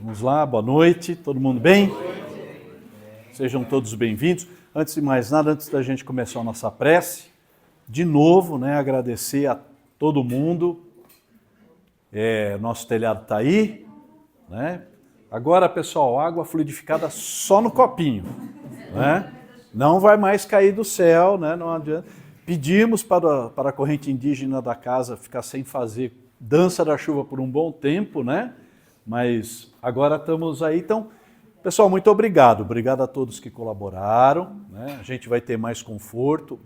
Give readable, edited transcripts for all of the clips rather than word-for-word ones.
Vamos lá, boa noite, todo mundo bem? Sejam todos bem-vindos. Antes de mais nada, antes da gente começar a nossa prece, de novo, agradecer a todo mundo. Nosso telhado está aí, Agora, pessoal, água fluidificada só no copinho, Não vai mais cair do céu, Não adianta. Pedimos para a corrente indígena da casa ficar sem fazer dança da chuva por um bom tempo, Mas agora estamos aí. Então, pessoal, muito obrigado. Obrigado a todos que colaboraram. A gente vai ter mais conforto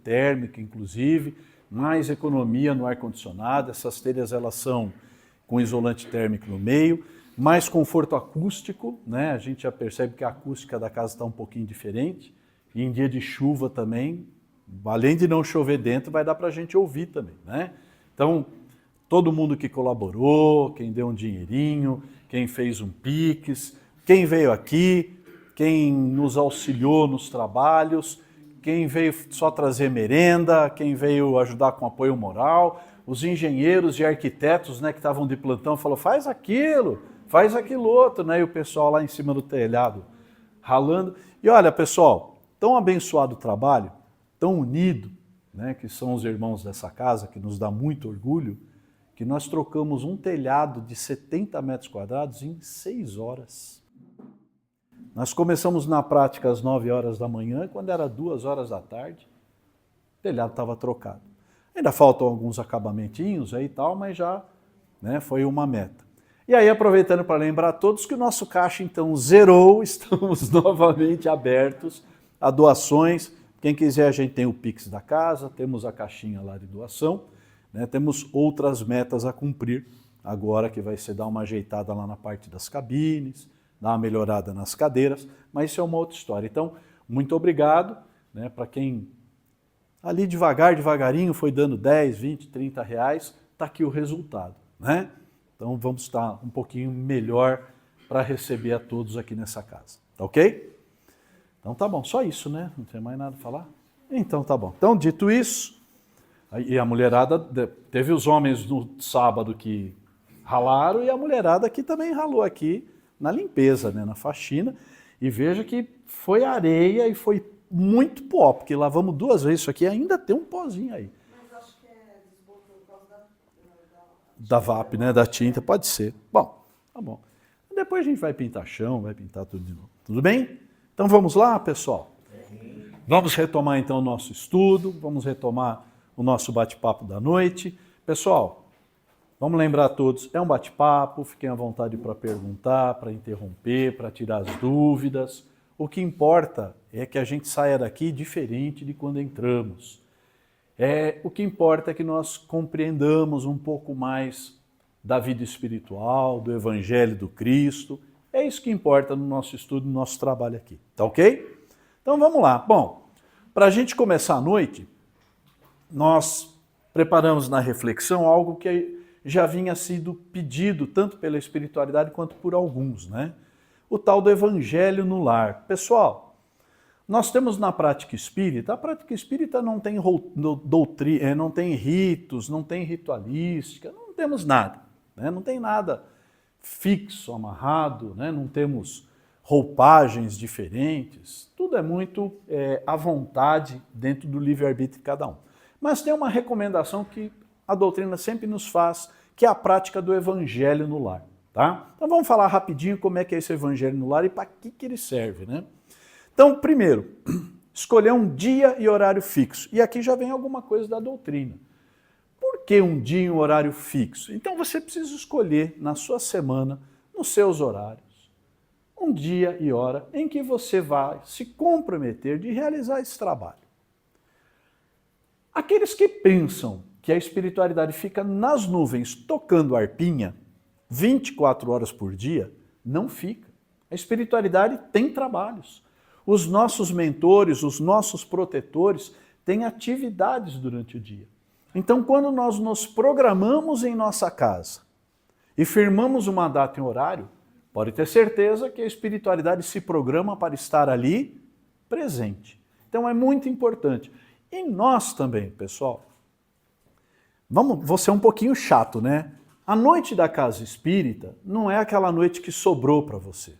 térmico, inclusive, mais economia no ar-condicionado. Essas telhas, elas são com isolante térmico no meio, mais conforto acústico, A gente já percebe que a acústica da casa está um pouquinho diferente. E em dia de chuva também, além de não chover dentro, vai dar para a gente ouvir também, Então, todo mundo que colaborou, quem deu um dinheirinho, quem fez um Pix, quem veio aqui, quem nos auxiliou nos trabalhos, quem veio só trazer merenda, quem veio ajudar com apoio moral, os engenheiros e arquitetos que estavam de plantão, falou, faz aquilo outro, E o pessoal lá em cima do telhado ralando. E olha, pessoal, tão abençoado o trabalho, tão unido, que são os irmãos dessa casa, que nos dá muito orgulho, que nós trocamos um telhado de 70 metros quadrados em 6 horas. Nós começamos na prática às 9 horas da manhã, e quando era 2 horas da tarde, o telhado estava trocado. Ainda faltam alguns acabamentinhos aí e tal, mas já foi uma meta. E aí, aproveitando para lembrar a todos que o nosso caixa então zerou, estamos novamente abertos a doações. Quem quiser, a gente tem o Pix da casa, temos a caixinha lá de doação, temos outras metas a cumprir agora, que vai ser dar uma ajeitada lá na parte das cabines, dar uma melhorada nas cadeiras, mas isso é uma outra história. Então, muito obrigado para quem ali devagarinho foi dando 10, 20, 30 reais, está aqui o resultado. Então vamos estar um pouquinho melhor para receber a todos aqui nessa casa, tá ok? Então tá bom, só isso, Não tem mais nada a falar? Então tá bom. Então, dito isso, e a mulherada, teve os homens no sábado que ralaram e a mulherada que também ralou aqui na limpeza, na faxina. E veja que foi areia e foi muito pó, porque lavamos 2 vezes isso aqui e ainda tem um pozinho aí. Mas acho que é desbotou por causa Da VAP, da tinta, pode ser. Bom, tá bom. Depois a gente vai pintar chão, vai pintar tudo de novo. Tudo bem? Então vamos lá, pessoal? Vamos retomar então o nosso estudo, vamos retomar o nosso bate-papo da noite. Pessoal, vamos lembrar a todos, é um bate-papo, fiquem à vontade para perguntar, para interromper, para tirar as dúvidas. O que importa é que a gente saia daqui diferente de quando entramos. O que importa é que nós compreendamos um pouco mais da vida espiritual, do Evangelho do Cristo. É isso que importa no nosso estudo, no nosso trabalho aqui. Tá ok? Então vamos lá. Bom, para a gente começar a noite, nós preparamos na reflexão algo que já vinha sido pedido tanto pela espiritualidade quanto por alguns, O tal do Evangelho no lar. Pessoal, nós temos na prática espírita, a prática espírita não tem doutrina, não tem ritos, não tem ritualística, não temos nada, Não tem nada fixo, amarrado, Não temos roupagens diferentes, tudo é muito à vontade dentro do livre-arbítrio de cada um. Mas tem uma recomendação que a doutrina sempre nos faz, que é a prática do Evangelho no lar, tá? Então vamos falar rapidinho como é que é esse Evangelho no lar e para que ele serve, Então, primeiro, escolher um dia e horário fixo. E aqui já vem alguma coisa da doutrina. Por que um dia e um horário fixo? Então você precisa escolher na sua semana, nos seus horários, um dia e hora em que você vai se comprometer de realizar esse trabalho. Aqueles que pensam que a espiritualidade fica nas nuvens tocando arpinha 24 horas por dia, não fica. A espiritualidade tem trabalhos. Os nossos mentores, os nossos protetores têm atividades durante o dia. Então, quando nós nos programamos em nossa casa e firmamos uma data e um horário, pode ter certeza que a espiritualidade se programa para estar ali presente. Então, é muito importante. E nós também, pessoal, vou ser um pouquinho chato, A noite da casa espírita não é aquela noite que sobrou para você.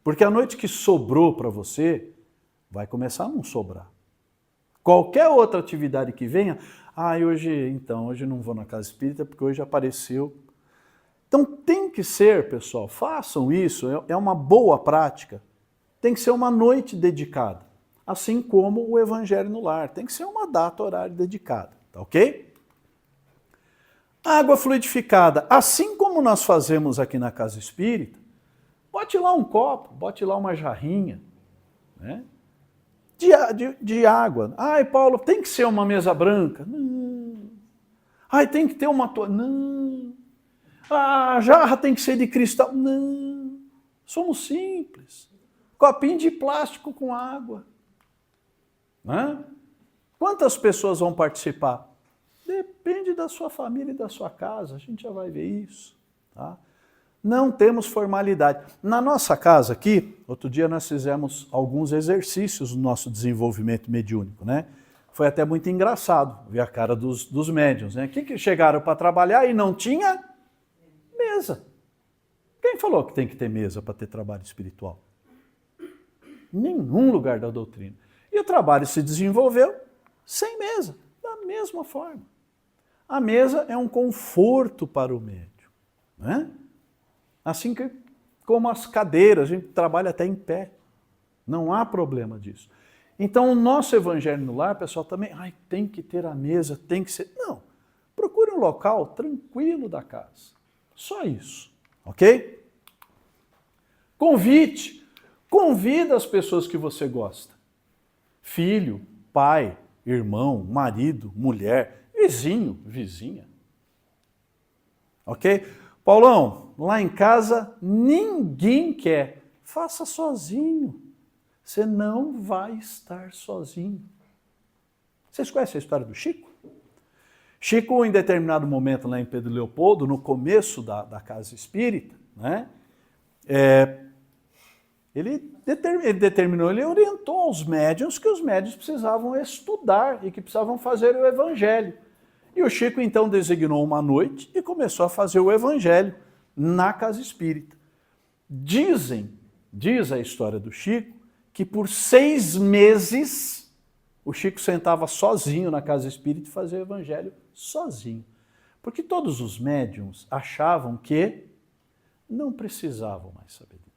Porque a noite que sobrou para você vai começar a não sobrar. Qualquer outra atividade que venha, hoje não vou na casa espírita porque hoje apareceu. Então tem que ser, pessoal, façam isso, é uma boa prática. Tem que ser uma noite dedicada, assim como o Evangelho no Lar, tem que ser uma data, horário dedicada, tá ok? Água fluidificada, assim como nós fazemos aqui na casa espírita, bote lá um copo, bote lá uma jarrinha, né? De água. Ai, Paulo, tem que ser uma mesa branca? Não. Ai, tem que ter uma toalha? Não. A jarra tem que ser de cristal? Não. Somos simples. Copinho de plástico com água. Né? Quantas pessoas vão participar? Depende da sua família e da sua casa, a gente já vai ver isso. Tá? Não temos formalidade. Na nossa casa aqui, outro dia nós fizemos alguns exercícios no nosso desenvolvimento mediúnico, né? Foi até muito engraçado ver a cara dos médiuns, né? Que chegaram para trabalhar e não tinha mesa. Quem falou que tem que ter mesa para ter trabalho espiritual? Nenhum lugar da doutrina. E o trabalho se desenvolveu sem mesa, da mesma forma. A mesa é um conforto para o médium, né? Assim como as cadeiras, a gente trabalha até em pé. Não há problema disso. Então o nosso Evangelho no Lar, pessoal, também, tem que ter a mesa, tem que ser... Não, procure um local tranquilo da casa. Só isso, ok? Convite. Convida as pessoas que você gosta. Filho, pai, irmão, marido, mulher, vizinho, vizinha. Ok? Paulão, lá em casa ninguém quer. Faça sozinho. Você não vai estar sozinho. Vocês conhecem a história do Chico? Chico, em determinado momento lá em Pedro Leopoldo, no começo da casa espírita, né? Ele orientou aos médiuns que os médiuns precisavam estudar e que precisavam fazer o Evangelho. E o Chico então designou uma noite e começou a fazer o Evangelho na casa espírita. Diz a história do Chico, que por 6 meses o Chico sentava sozinho na casa espírita e fazia o Evangelho sozinho. Porque todos os médiuns achavam que não precisavam mais saber de nada.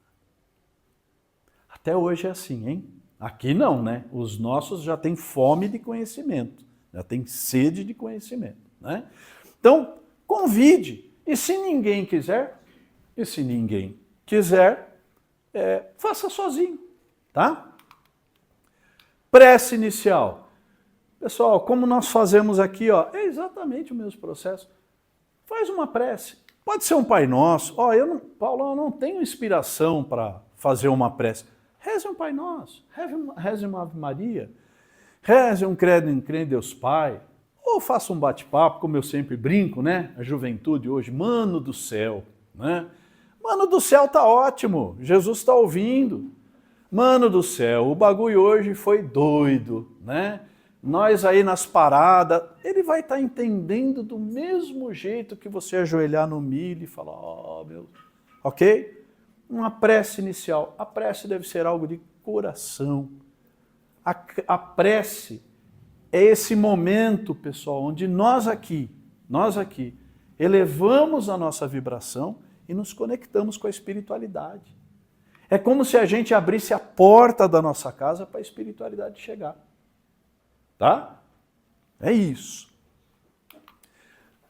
Até hoje é assim, hein? Aqui não, né? Os nossos já têm fome de conhecimento, já têm sede de conhecimento, né? Então, convide. E se ninguém quiser, faça sozinho, tá? Prece inicial. Pessoal, como nós fazemos aqui, é exatamente o mesmo processo. Faz uma prece. Pode ser um Pai Nosso. Paulo, eu não tenho inspiração para fazer uma prece. Reze um Pai Nosso, reze uma Ave Maria, reze um credo em Deus Pai, ou faça um bate-papo, como eu sempre brinco, né? A juventude hoje, mano do céu, né? Mano do céu tá ótimo, Jesus está ouvindo. Mano do céu, o bagulho hoje foi doido, né? Nós aí nas paradas, ele vai estar entendendo do mesmo jeito que você ajoelhar no milho e falar, meu, ok? Uma prece inicial. A prece deve ser algo de coração. A prece é esse momento, pessoal, onde nós aqui, elevamos a nossa vibração e nos conectamos com a espiritualidade. É como se a gente abrisse a porta da nossa casa para a espiritualidade chegar. Tá? É isso.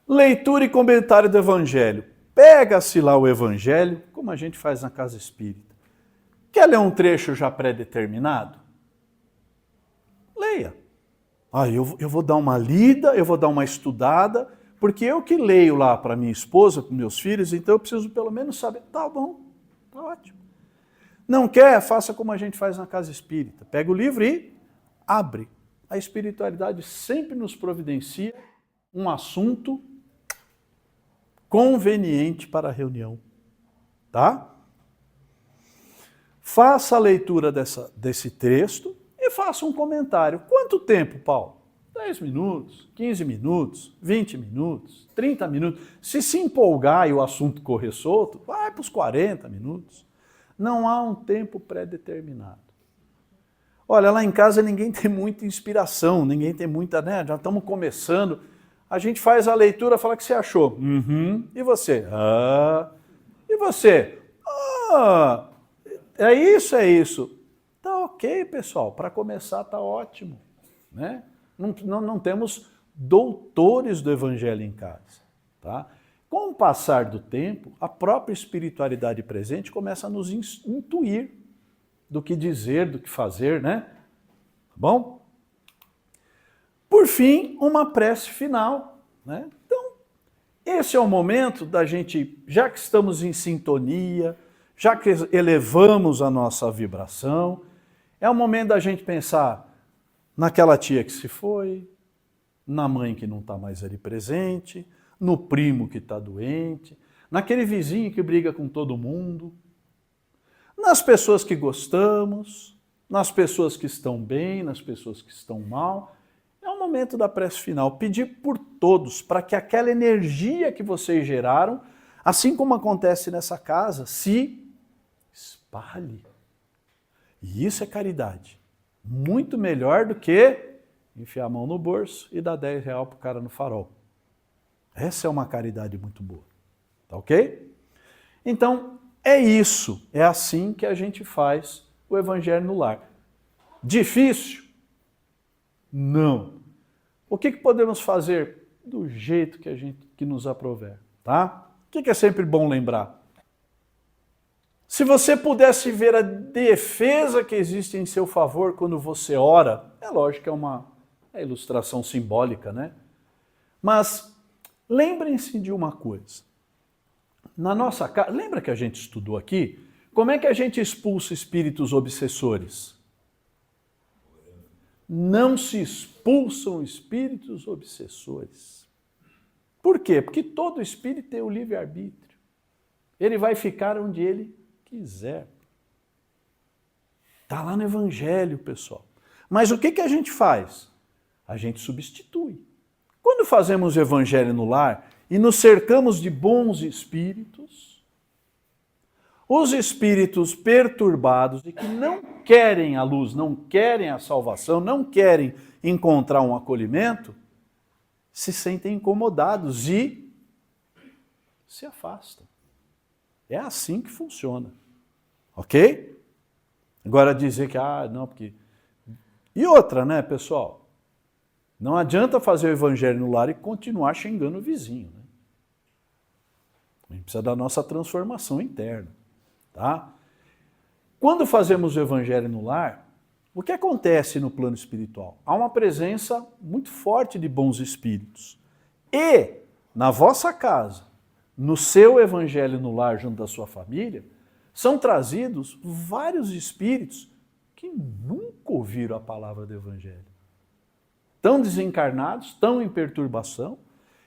Leitura e comentário do Evangelho. Pega-se lá o Evangelho, como a gente faz na casa espírita. Quer ler um trecho já pré-determinado? Leia. Eu vou dar uma lida, eu vou dar uma estudada, porque eu que leio lá para minha esposa, para meus filhos, então eu preciso pelo menos saber. Tá bom, tá ótimo. Não quer? Faça como a gente faz na casa espírita. Pega o livro e abre. A espiritualidade sempre nos providencia um assunto conveniente para a reunião. Tá? Faça a leitura desse texto e faça um comentário. Quanto tempo, Paulo? 10 minutos, 15 minutos, 20 minutos, 30 minutos. Se empolgar e o assunto correr solto, vai para os 40 minutos. Não há um tempo pré-determinado. Olha, lá em casa ninguém tem muita inspiração, ninguém tem muita, né? Já estamos começando. A gente faz a leitura, fala o que você achou. Uhum. E você? Ah. E você? Ah. É isso, é isso. Tá ok, pessoal. Para começar, tá ótimo, né? Não temos doutores do evangelho em casa, tá? Com o passar do tempo, a própria espiritualidade presente começa a nos intuir do que dizer, do que fazer, né? Tá bom? Por fim, uma prece final, né? Então, esse é o momento da gente, já que estamos em sintonia, já que elevamos a nossa vibração, é o momento da gente pensar naquela tia que se foi, na mãe que não está mais ali presente, no primo que está doente, naquele vizinho que briga com todo mundo, nas pessoas que gostamos, nas pessoas que estão bem, nas pessoas que estão mal. É o momento da prece final, pedir por todos, para que aquela energia que vocês geraram, assim como acontece nessa casa, se espalhe. E isso é caridade. Muito melhor do que enfiar a mão no bolso e dar R$10 para o cara no farol. Essa é uma caridade muito boa. Tá ok? Então, é isso. É assim que a gente faz o evangelho no lar. Difícil? Não. O que podemos fazer? Do jeito que nos aprover. Tá? O que é sempre bom lembrar? Se você pudesse ver a defesa que existe em seu favor quando você ora, é lógico que é uma ilustração simbólica, né? Mas lembrem-se de uma coisa. Na nossa casa, lembra que a gente estudou aqui? Como é que a gente expulsa espíritos obsessores? Não se expulsam espíritos obsessores. Por quê? Porque todo espírito tem o livre-arbítrio. Ele vai ficar onde ele quiser. Está lá no Evangelho, pessoal. Mas o que a gente faz? A gente substitui. Quando fazemos o Evangelho no lar e nos cercamos de bons espíritos, os espíritos perturbados e que não querem a luz, não querem a salvação, não querem encontrar um acolhimento, se sentem incomodados e se afastam. É assim que funciona. Ok? Agora dizer que, não, porque... E outra, né, pessoal? Não adianta fazer o evangelho no lar e continuar xingando o vizinho, né? A gente precisa da nossa transformação interna, tá? Quando fazemos o evangelho no lar, o que acontece no plano espiritual? Há uma presença muito forte de bons espíritos. E, na vossa casa, no seu evangelho no lar, junto da sua família, são trazidos vários espíritos que nunca ouviram a palavra do evangelho. Tão desencarnados, tão em perturbação,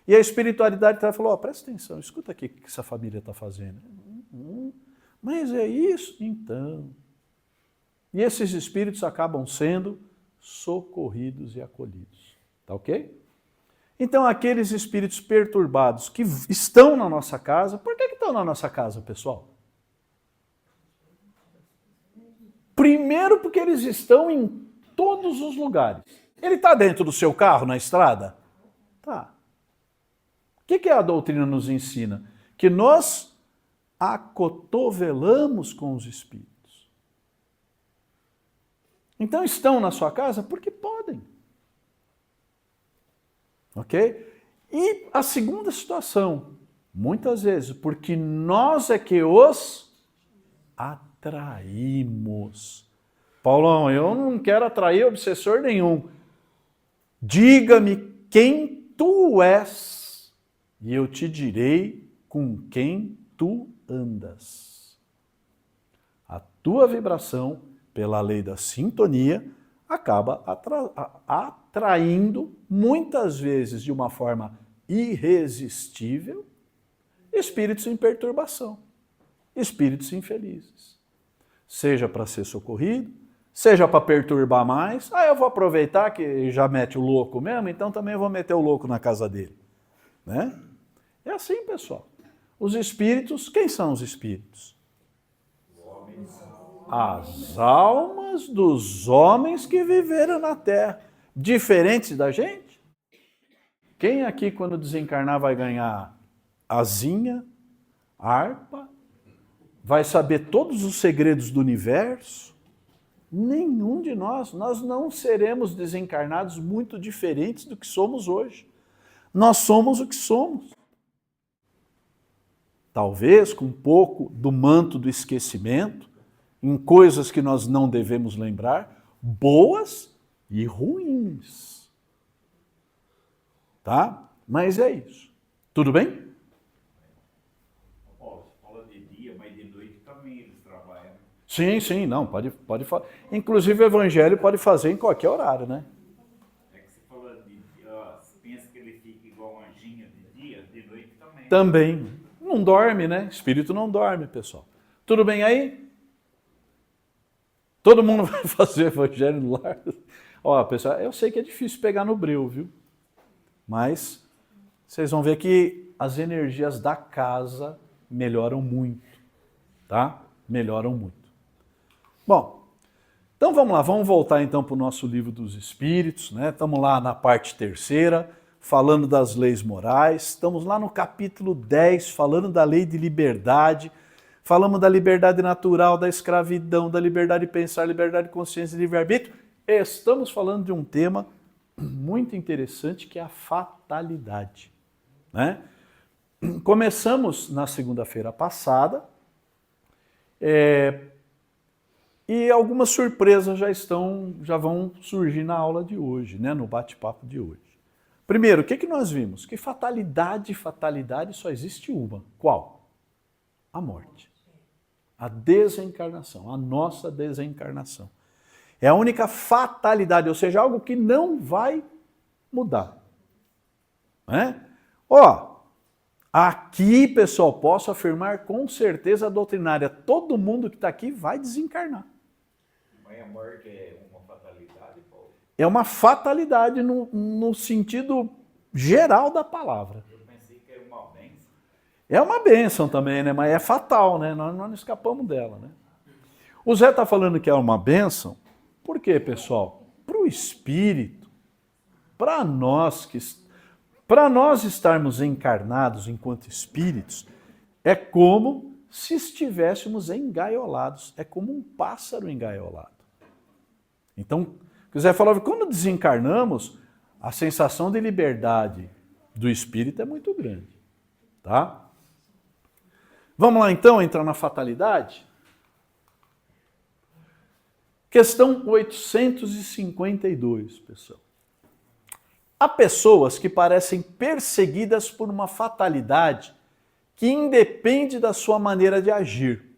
e a espiritualidade falou, presta atenção, escuta aqui o que essa família está fazendo. Mas é isso? Então. E esses espíritos acabam sendo socorridos e acolhidos. Tá ok? Então, aqueles espíritos perturbados que estão na nossa casa, por que estão na nossa casa, pessoal? Primeiro porque eles estão em todos os lugares. Ele está dentro do seu carro, na estrada? Tá. O que a doutrina nos ensina? Que nós acotovelamos com os espíritos. Então estão na sua casa porque podem. Ok? E a segunda situação, muitas vezes, porque nós é que os atraímos. Paulão, eu não quero atrair obsessor nenhum. Diga-me quem tu és e eu te direi com quem tu andas. A tua vibração, pela lei da sintonia, acaba atraindo, muitas vezes de uma forma irresistível, espíritos em perturbação, espíritos infelizes. Seja para ser socorrido, seja para perturbar mais, eu vou aproveitar que já mete o louco mesmo, então também vou meter o louco na casa dele. Né? É assim, pessoal. Os espíritos, quem são os espíritos? As almas dos homens que viveram na Terra. Diferentes da gente? Quem aqui, quando desencarnar, vai ganhar asinha, harpa, vai saber todos os segredos do universo? Nenhum de nós. Nós não seremos desencarnados muito diferentes do que somos hoje. Nós somos o que somos. Talvez com um pouco do manto do esquecimento, em coisas que nós não devemos lembrar, boas e ruins. Tá? Mas é isso. Tudo bem? Paulo, você fala de dia, mas de noite também eles trabalham. Sim, não, pode falar. Inclusive o evangelho pode fazer em qualquer horário, né? É que você fala de dia, você pensa que ele fica igual uma anjinha de dia, de noite também. Também. Não dorme, né? Espírito não dorme, pessoal. Tudo bem aí? Todo mundo vai fazer o evangelho no lar? Ó, pessoal, eu sei que é difícil pegar no breu, viu? Mas vocês vão ver que as energias da casa melhoram muito, tá? Melhoram muito. Bom, então vamos lá, vamos voltar então para o nosso livro dos Espíritos, né? Estamos lá na parte 3ª, falando das leis morais. Estamos lá no capítulo 10, falando da lei de liberdade. Falamos da liberdade natural, da escravidão, da liberdade de pensar, liberdade de consciência e livre-arbítrio. Estamos falando de um tema muito interessante que é a fatalidade. Né? Começamos na segunda-feira passada e algumas surpresas já vão surgir na aula de hoje, né? No bate-papo de hoje. Primeiro, o que nós vimos? Que fatalidade só existe uma. Qual? A morte. A desencarnação, a nossa desencarnação. É a única fatalidade, ou seja, algo que não vai mudar. Né? Ó, aqui, pessoal, posso afirmar com certeza doutrinária, todo mundo que está aqui vai desencarnar. Mas a morte é uma fatalidade, Paulo? É uma fatalidade no sentido geral da palavra. Eu pensei que era uma bênção. É uma bênção também, né? Mas é fatal, né? Nós não escapamos dela, né? O Zé está falando que é uma bênção. Por quê, pessoal? Para o espírito, para nós estarmos encarnados enquanto espíritos, é como se estivéssemos engaiolados. É como um pássaro engaiolado. Então, o Zé falou, quando desencarnamos, a sensação de liberdade do espírito é muito grande. Tá? Vamos lá então entrar na fatalidade? Questão 852, pessoal. Há pessoas que parecem perseguidas por uma fatalidade que independe da sua maneira de agir.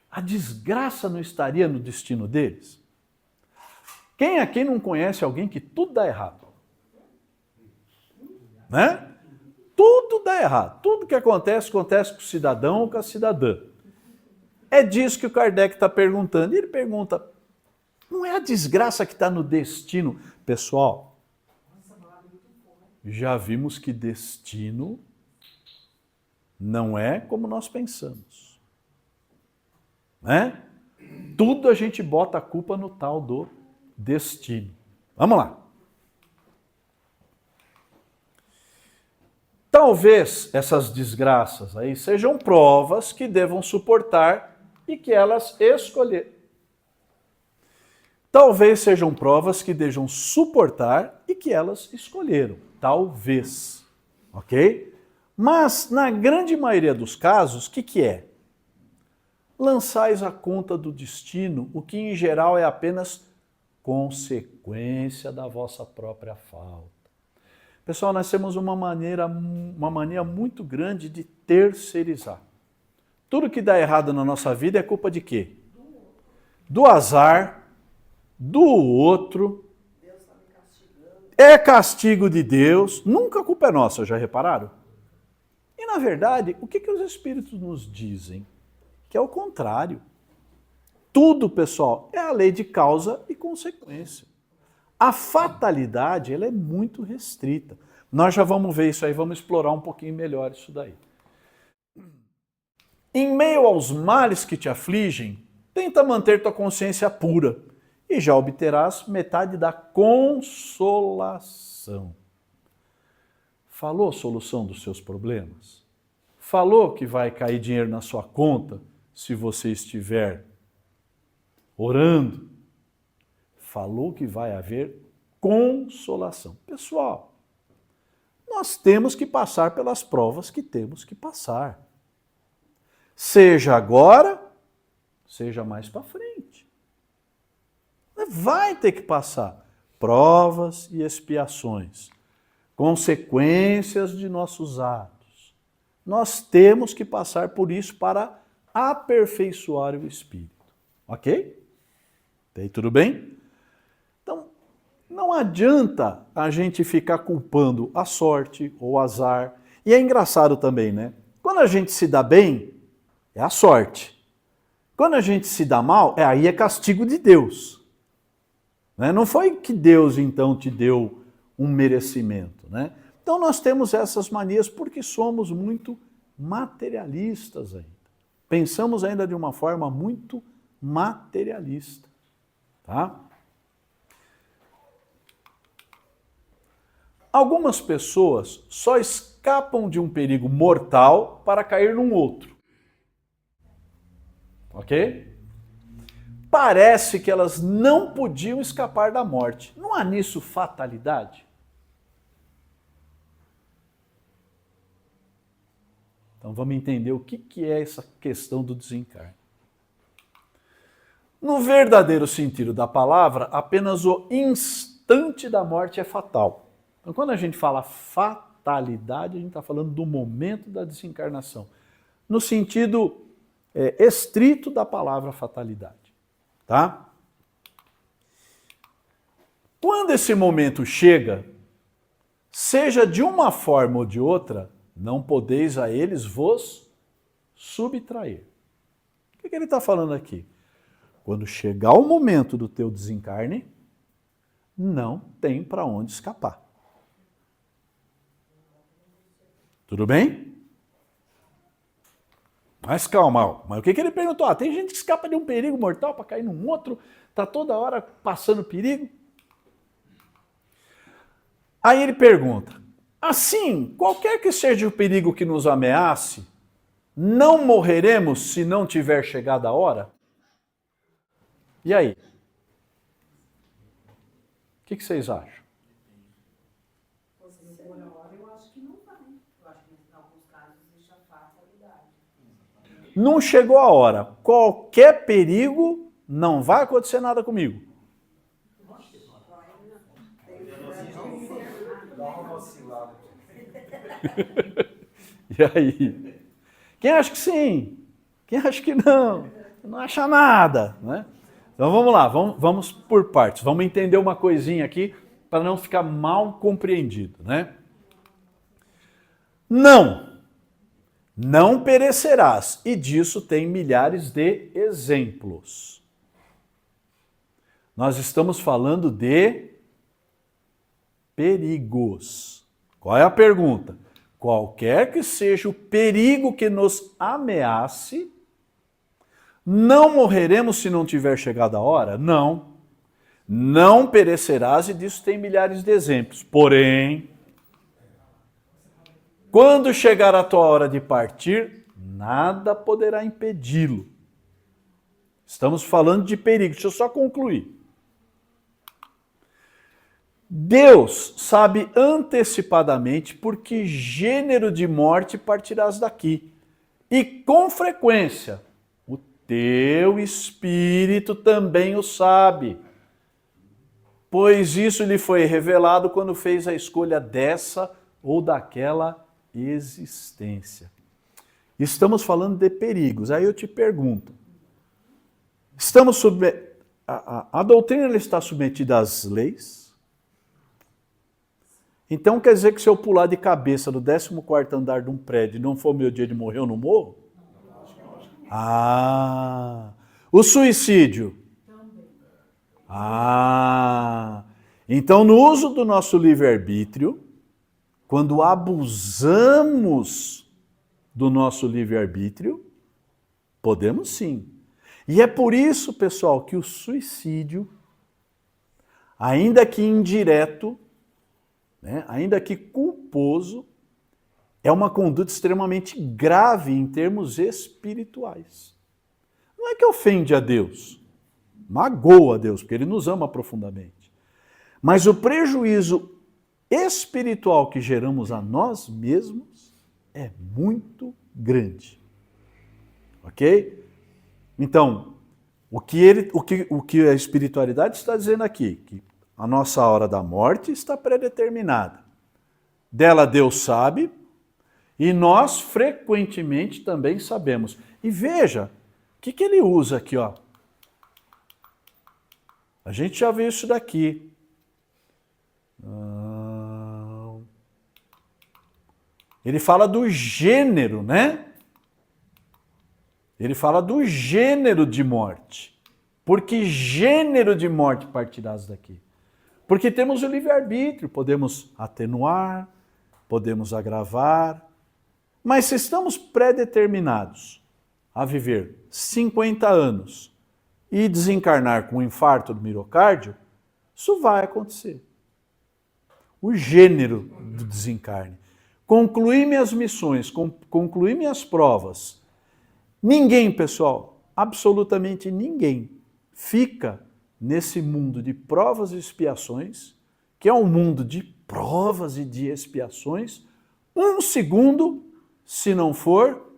A desgraça não estaria no destino deles? Quem aqui não conhece alguém que tudo dá errado? Né? Tudo dá errado. Tudo que acontece com o cidadão ou com a cidadã. É disso que o Kardec está perguntando. E ele pergunta, não é a desgraça que está no destino? Pessoal, já vimos que destino não é como nós pensamos. Né? Tudo a gente bota a culpa no tal do destino. Vamos lá. Talvez essas desgraças aí sejam provas que devam suportar e que elas escolheram. Talvez sejam provas que devam suportar e que elas escolheram. Talvez. Ok? Mas, na grande maioria dos casos, o que é? Lançais a conta do destino, o que em geral é apenas consequência da vossa própria falta. Pessoal, nós temos uma mania muito grande de terceirizar. Tudo que dá errado na nossa vida é culpa de quê? Do azar, do outro. Deus está me castigando. É castigo de Deus. Nunca a culpa é nossa, já repararam? E, na verdade, o que os Espíritos nos dizem? Que é o contrário. tudo, pessoal, é a lei de causa e consequência. A fatalidade, ela é muito restrita. Nós já vamos ver isso aí, vamos explorar um pouquinho melhor isso daí. Em meio aos males que te afligem, tenta manter tua consciência pura e já obterás metade da consolação. Falou a solução dos seus problemas? Falou que vai cair dinheiro na sua conta se você estiver orando? Falou que vai haver consolação. Pessoal, nós temos que passar pelas provas que temos que passar. Seja agora, seja mais para frente. Vai ter que passar provas e expiações, consequências de nossos atos. Nós temos que passar por isso para aperfeiçoar o espírito. Ok? Daí tudo bem? Então, não adianta a gente ficar culpando a sorte ou o azar. E é engraçado também, né? Quando a gente se dá bem, é a sorte. Quando a gente se dá mal, aí é castigo de Deus. Né? Não foi que Deus, então, te deu um merecimento. Né? Então, nós temos essas manias porque somos muito materialistas ainda. Pensamos ainda de uma forma muito materialista. Tá? Algumas pessoas só escapam de um perigo mortal para cair num outro. Ok? Parece que elas não podiam escapar da morte. Não há nisso fatalidade? Então vamos entender o que é essa questão do desencarne. No verdadeiro sentido da palavra, apenas o instante da morte é fatal. Então quando a gente fala fatalidade, a gente está falando do momento da desencarnação. No sentido estrito da palavra fatalidade. Tá? Quando esse momento chega, seja de uma forma ou de outra, não podeis a eles vos subtrair. O que ele está falando aqui? Quando chegar o momento do teu desencarne, não tem para onde escapar. Tudo bem? Mas calma, mas o que ele perguntou? Tem gente que escapa de um perigo mortal para cair num outro, está toda hora passando perigo. Aí ele pergunta, assim, qualquer que seja o perigo que nos ameace, não morreremos se não tiver chegado a hora? E aí? O que vocês acham? Não chegou a hora. Qualquer perigo, não vai acontecer nada comigo. E aí? Quem acha que sim? Quem acha que não? Não acha nada, né? Então vamos lá, vamos por partes. Vamos entender uma coisinha aqui para não ficar mal compreendido, né? Não perecerás, e disso tem milhares de exemplos. Nós estamos falando de perigos. Qual é a pergunta? Qualquer que seja o perigo que nos ameace, não morreremos se não tiver chegado a hora? Não. Não perecerás, e disso tem milhares de exemplos. Porém, quando chegar a tua hora de partir, nada poderá impedi-lo. Estamos falando de perigo. Deixa eu só concluir. Deus sabe antecipadamente por que gênero de morte partirás daqui. E com frequência, o teu espírito também o sabe. Pois isso lhe foi revelado quando fez a escolha dessa ou daquela existência. Estamos falando de perigos. Aí eu te pergunto, a doutrina ela está submetida às leis? Então quer dizer que se eu pular de cabeça do 14º andar de um prédio e não for meu dia de morrer, eu não morro? O suicídio? Então no uso do nosso livre-arbítrio, quando abusamos do nosso livre-arbítrio, podemos sim. E é por isso, pessoal, que o suicídio, ainda que indireto, né, ainda que culposo, é uma conduta extremamente grave em termos espirituais. Não é que ofende a Deus, magoa a Deus, porque Ele nos ama profundamente. Mas o prejuízo espiritual que geramos a nós mesmos é muito grande. Ok? Então, o que a espiritualidade está dizendo aqui? Que a nossa hora da morte está predeterminada. Dela Deus sabe e nós frequentemente também sabemos. E veja, o que ele usa aqui, ó? A gente já viu isso daqui. Ele fala do gênero, né? Ele fala do gênero de morte. Por que gênero de morte partirás daqui? Porque temos o livre-arbítrio, podemos atenuar, podemos agravar, mas se estamos predeterminados a viver 50 anos e desencarnar com um infarto do miocárdio, isso vai acontecer. O gênero do desencarne. Concluir minhas missões, concluir minhas provas. Ninguém, pessoal, absolutamente ninguém, fica nesse mundo de provas e expiações, que é um mundo de provas e de expiações, um segundo, se não for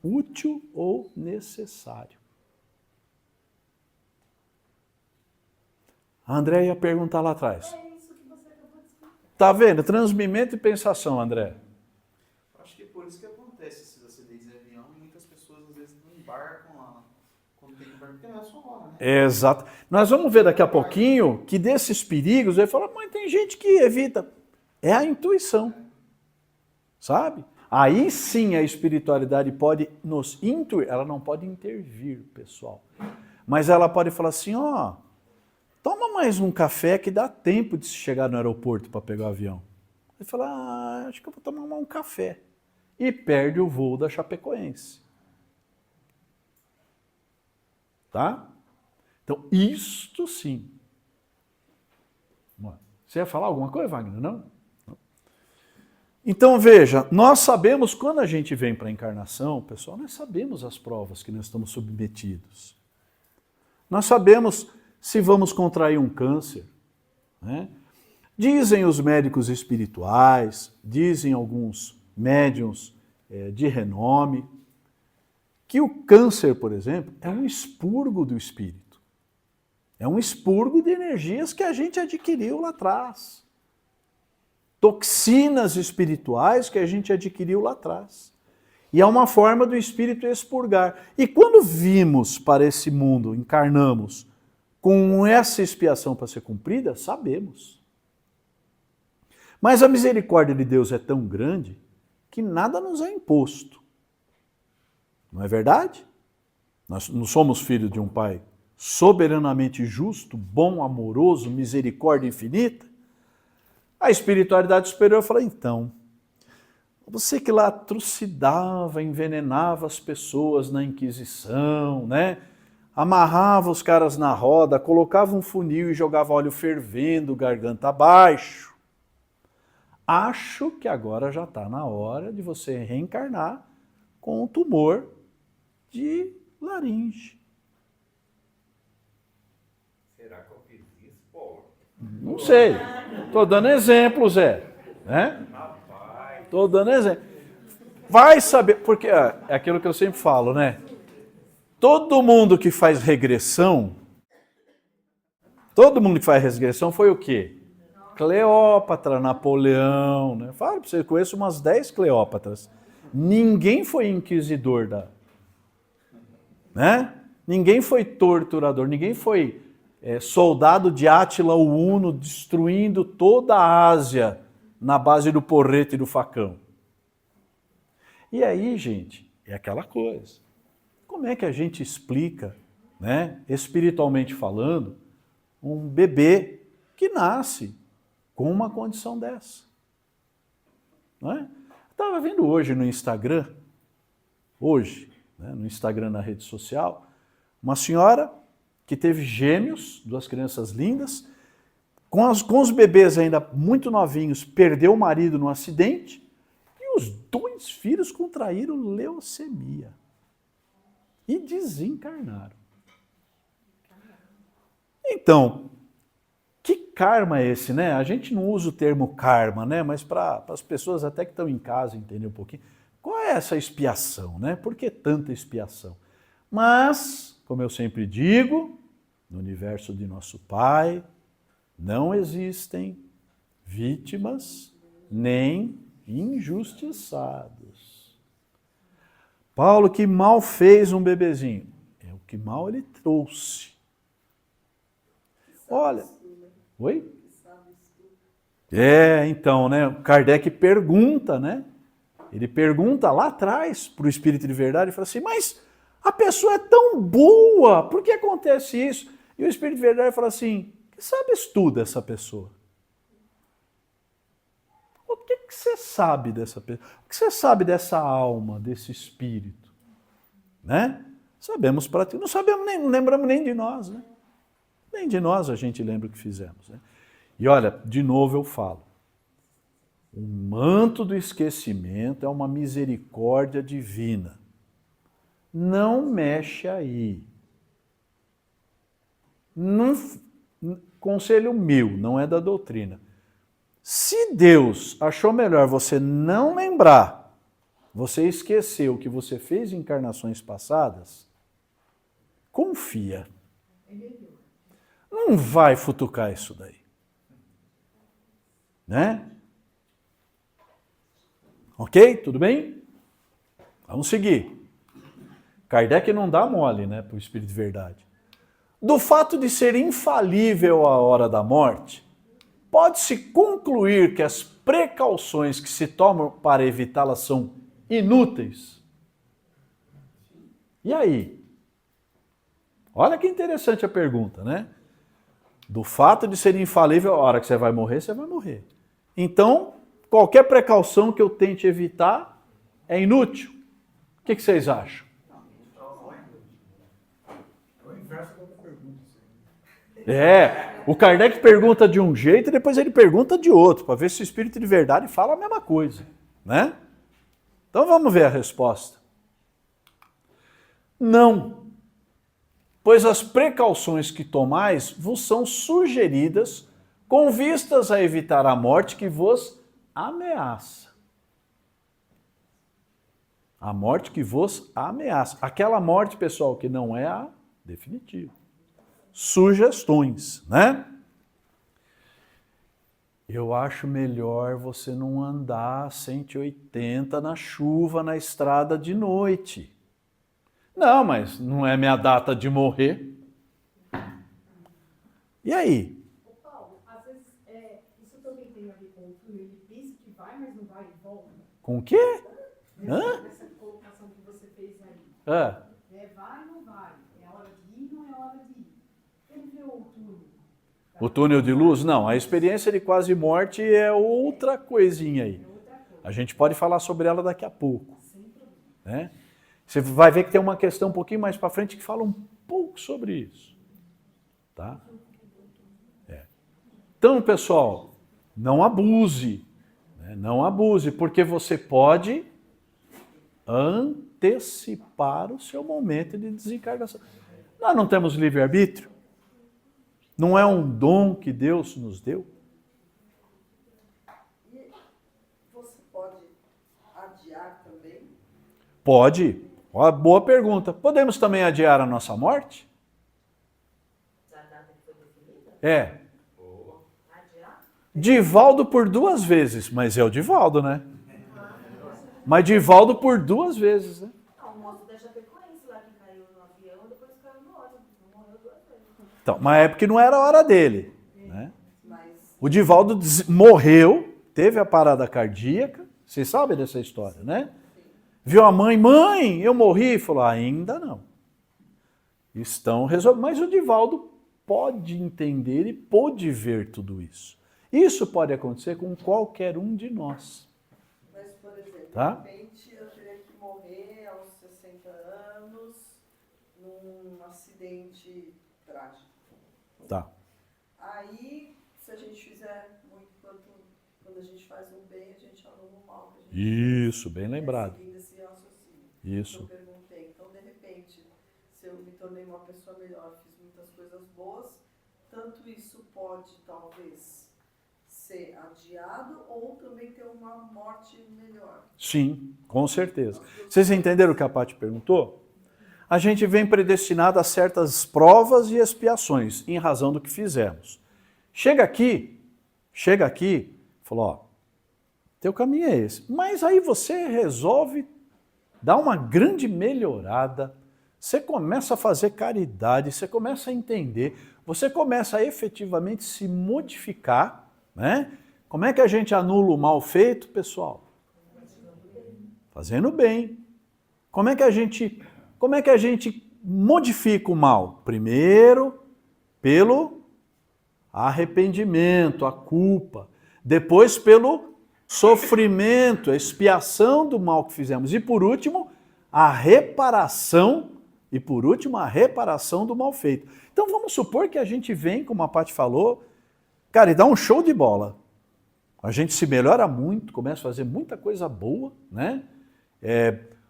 útil ou necessário. A André ia perguntar lá atrás. É isso que você acabou de explicar. Tá vendo? Transmimento e pensação, André. Acho que é por isso que acontece esses acidentes de avião e muitas pessoas às vezes não embarcam lá quando tem que embarcar, porque não é só hora, né? Exato. Nós vamos ver daqui a pouquinho que desses perigos, ele fala, mas tem gente que evita. É a intuição. Sabe? Aí sim a espiritualidade pode nos intuir, ela não pode intervir, pessoal. Mas ela pode falar assim, ó, toma mais um café que dá tempo de se chegar no aeroporto para pegar o avião. Ele fala, acho que eu vou tomar um café. E perde o voo da Chapecoense. Tá? Então, isto sim. Você ia falar alguma coisa, Wagner? Não? Então, veja, nós sabemos, quando a gente vem para a encarnação, pessoal, nós sabemos as provas que nós estamos submetidos. Nós sabemos se vamos contrair um câncer, né? Dizem os médicos espirituais, dizem alguns médiuns de renome, que o câncer, por exemplo, é um expurgo do espírito. É um expurgo de energias que a gente adquiriu lá atrás. Toxinas espirituais que a gente adquiriu lá atrás. E é uma forma do espírito expurgar. E quando vimos para esse mundo, encarnamos, com essa expiação para ser cumprida, sabemos. Mas a misericórdia de Deus é tão grande que nada nos é imposto. Não é verdade? Nós não somos filhos de um Pai soberanamente justo, bom, amoroso, misericórdia infinita? A espiritualidade superior fala, então, você que lá trucidava, envenenava as pessoas na Inquisição, né? Amarrava os caras na roda, colocava um funil e jogava óleo fervendo, garganta abaixo. Acho que agora já está na hora de você reencarnar com um tumor de laringe. Será que eu fiz isso, Paulo? Não sei. Estou dando exemplo, Zé. Né? Estou dando exemplo. Vai saber, porque é aquilo que eu sempre falo, né? Todo mundo que faz regressão foi o quê? Cleópatra, Napoleão, né? Falo para você, eu conheço umas 10 Cleópatras. Ninguém foi inquisidor né? Ninguém foi torturador, ninguém foi soldado de Átila o Huno destruindo toda a Ásia na base do porrete e do facão. E aí, gente, é aquela coisa. Como é que a gente explica né, espiritualmente falando, um bebê que nasce com uma condição dessa. Não é? Estava vendo hoje no Instagram, né, no Instagram, na rede social, uma senhora que teve gêmeos, 2 crianças lindas, com os bebês ainda muito novinhos, perdeu o marido num acidente e os 2 filhos contraíram leucemia e desencarnaram. Então, que karma é esse, né? A gente não usa o termo karma, né? Mas para as pessoas até que estão em casa entender um pouquinho, qual é essa expiação, né? Por que tanta expiação? Mas, como eu sempre digo, no universo de nosso Pai, não existem vítimas nem injustiçados. Paulo, que mal fez um bebezinho? É o que mal ele trouxe. Olha, oi? Então, né? Kardec pergunta, né? Ele pergunta lá atrás para o Espírito de Verdade e fala assim, mas a pessoa é tão boa, por que acontece isso? E o Espírito de Verdade fala assim, que sabes tu dessa pessoa? O que você sabe dessa pessoa? O que você sabe dessa alma, desse espírito? Né? Sabemos para ti, não sabemos nem, não lembramos nem de nós, né? Nem de nós a gente lembra o que fizemos, né? E olha, de novo eu falo, o manto do esquecimento é uma misericórdia divina. Não mexe aí. Não, conselho meu, não é da doutrina. Se Deus achou melhor você não lembrar, você esqueceu o que você fez em encarnações passadas, confia. Não vai futucar isso daí. Né? Ok? Tudo bem? Vamos seguir. Kardec não dá mole, né, para o Espírito de Verdade. Do fato de ser infalível a hora da morte, pode-se concluir que as precauções que se tomam para evitá-la são inúteis? E aí? Olha que interessante a pergunta, né? Do fato de ser infalível, a hora que você vai morrer, você vai morrer. Então, qualquer precaução que eu tente evitar é inútil. O que vocês acham? O Kardec pergunta de um jeito e depois ele pergunta de outro, para ver se o Espírito de Verdade fala a mesma coisa, né? Então vamos ver a resposta. Não, pois as precauções que tomais vos são sugeridas com vistas a evitar a morte que vos ameaça. A morte que vos ameaça. Aquela morte, pessoal, que não é a definitiva. Sugestões, né? Eu acho melhor você não andar 180 na chuva, na estrada de noite. Não, mas não é minha data de morrer. E aí? Ô Paulo, às vezes isso também tem a ver com o túnel de piso que vai, mas não vai e volta. Com o quê? Hã? Essa colocação que você fez aí. Ah. Vai ou não vai? É hora de ir, não é hora de ir. Ele viu o túnel. O túnel de luz? Não, a experiência de quase morte é outra coisinha aí. A gente pode falar sobre ela daqui a pouco. Né? Você vai ver que tem uma questão um pouquinho mais para frente que fala um pouco sobre isso. Tá? Então, pessoal, não abuse. Né? Não abuse, porque você pode antecipar o seu momento de desencarnação. Nós não temos livre-arbítrio? Não é um dom que Deus nos deu? E você pode adiar também? Pode. Ó, boa pergunta. Podemos também adiar a nossa morte? Da data que foi definida? É. Adiar? Divaldo por 2 vezes, mas é o Divaldo, né? Mas Divaldo por 2 vezes, né? Não, o moço da Chapecoense lá que caiu no avião, depois caiu no ônibus, morreu 2 vezes. Então, mas é porque não era a hora dele. Né? Mas O Divaldo morreu, teve a parada cardíaca, vocês sabem dessa história, né? Viu a mãe, eu morri, falou, ainda não. estão resolvendo. Mas o Divaldo pode entender e pode ver tudo isso. Isso pode acontecer com qualquer um de nós. Mas, por exemplo, Tá? de repente eu teria que morrer aos 60 anos num acidente trágico. Tá. Aí, se a gente fizer muito quando a gente faz um bem, a gente anula o mal que a gente Isso, bem lembrado. seguindo esse raciocínio. Isso. Eu perguntei, então de repente, se eu me tornei uma pessoa melhor, fiz muitas coisas boas, tanto isso pode talvez ser adiado ou também ter uma morte melhor. Sim, com certeza. Vocês entenderam o que a Paty perguntou? A gente vem predestinado a certas provas e expiações, em razão do que fizemos. Chega aqui, falou, ó, teu caminho é esse. Mas aí você resolve dar uma grande melhorada, você começa a fazer caridade, você começa a entender, você começa a efetivamente se modificar, né? Como é que a gente anula o mal feito, pessoal? Fazendo bem. Como é que a gente modifica o mal? Primeiro, pelo arrependimento, a culpa. Depois, pelo sofrimento, a expiação do mal que fizemos. E por último, a reparação. E por último, a reparação do mal feito. Então vamos supor que a gente vem, como a Paty falou, cara, e dá um show de bola. A gente se melhora muito, começa a fazer muita coisa boa, né?